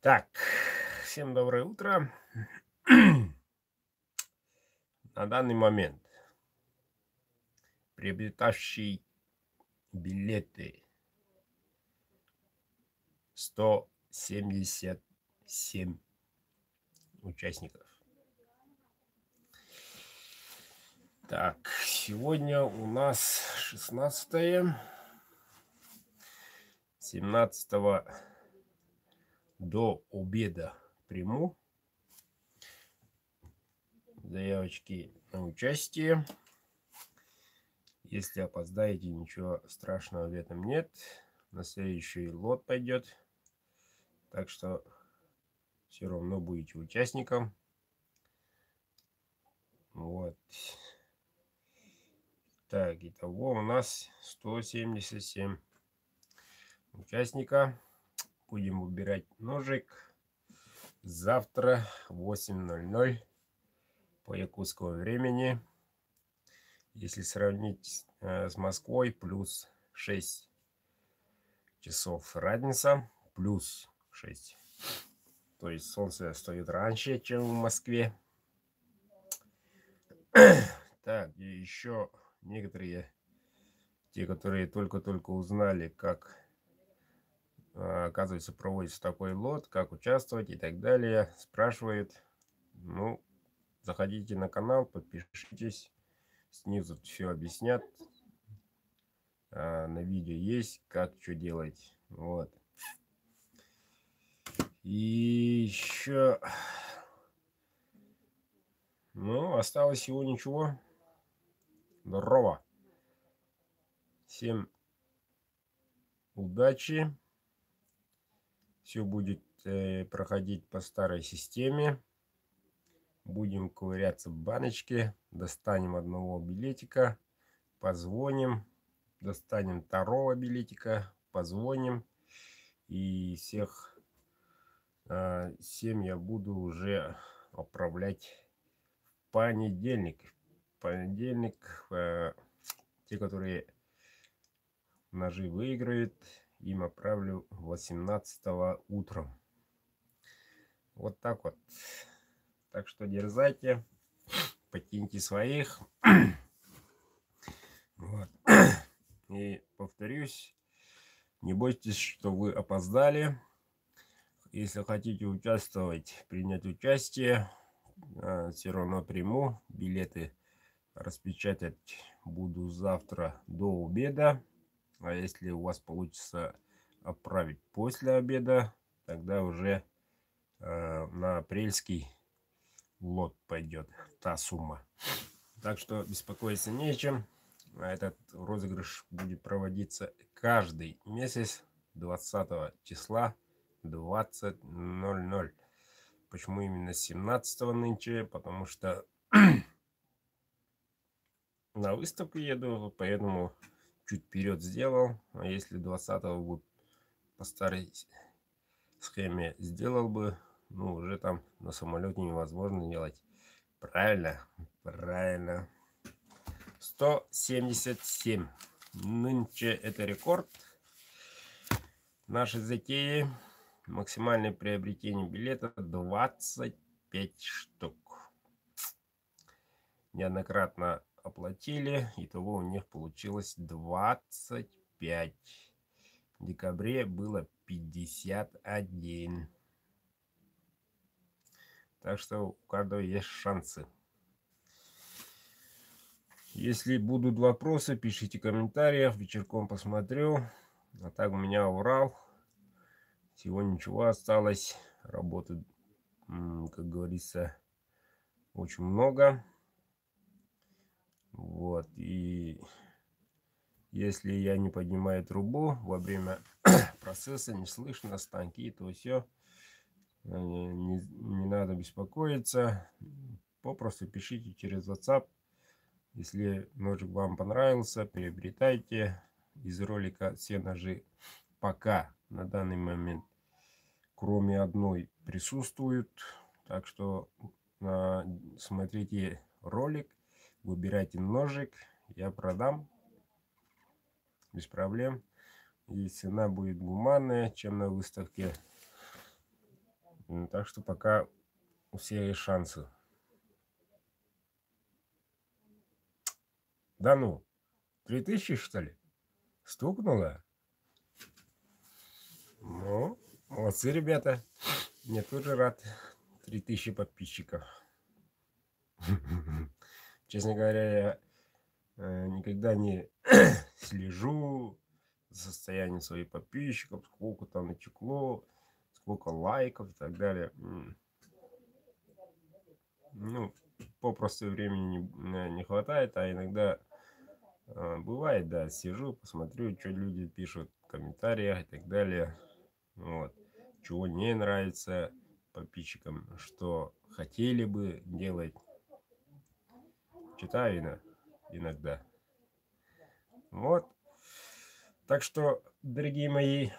Так, всем доброе утро. На данный момент приобретающий билеты 177 участников. Так, сегодня у нас 16-е. 17 до обеда приму заявочки на участие. Если опоздаете, ничего страшного в этом нет. На следующий лот пойдет. Так что все равно будете участником. Вот. Так, итого у нас 177 участника. Будем выбирать ножик завтра в 8:00 по якутскому времени. Если сравнить с Москвой, плюс 6 часов разница, плюс 6. То есть солнце встает раньше, чем в Москве. Так, и еще некоторые, те, которые только-только узнали, как, оказывается, проводится такой лот, как участвовать и так далее, спрашивают. Ну, заходите на канал, подпишитесь, снизу все объяснят. На видео есть, как что делать. Вот. И еще, ну, осталось всего ничего. Здорово. Всем удачи. Все будет проходить по старой системе. Будем ковыряться в баночке. Достанем одного билетика. Позвоним. Достанем второго билетика. Позвоним. И всех 7 я буду уже отправлять в понедельник. В понедельник те, которые ножи выиграют, им отправлю 18 утром. Вот так вот. Так что дерзайте, покиньте своих. Вот. И повторюсь, не бойтесь, что вы опоздали. Если хотите участвовать, принять участие, все равно приму. Билеты распечатать буду завтра до обеда. А если у вас получится отправить после обеда, тогда уже на апрельский лот пойдет та сумма. Так что беспокоиться не о чем. Этот розыгрыш будет проводиться каждый месяц 20 числа 20:00. Почему именно 17 нынче? Потому что на выставку еду, поэтому чуть вперед сделал. А если 20 будет по старой схеме сделал бы, ну уже там на самолете невозможно делать. Правильно? Правильно. 177. Нынче это рекорд нашей затеи. Максимальное приобретение билета 25 штук. Неоднократно оплатили. Итого у них получилось 25. В декабре было 51. Так что у каждого есть шансы. Если будут вопросы, пишите комментарии. Вечерком посмотрю. А так у меня урал. Всего ничего осталось. Работы, как говорится, очень много. Вот. И если я не поднимаю трубу во время процесса, не слышно станки, то все. Не надо беспокоиться. Попросту пишите через WhatsApp. Если ножик вам понравился, приобретайте. Из ролика все ножи пока на данный момент, кроме одной, присутствуют. Так что смотрите ролик, выбирайте ножик, я продам без проблем. И цена будет гуманная, чем на выставке. Так что пока у всех есть шансы. Да ну, 3000, что ли? Стукнуло? Ну, молодцы, ребята. Я тоже рад. 3000 подписчиков. Честно говоря, я никогда не слежу за состоянием своих подписчиков, сколько там натекло, сколько лайков и так далее. Ну, попросту времени не хватает, а иногда бывает, да, сижу, посмотрю, что люди пишут в комментариях и так далее. Вот. Чего не нравится подписчикам, что хотели бы делать. Читаю иногда. Вот. Так что, дорогие мои,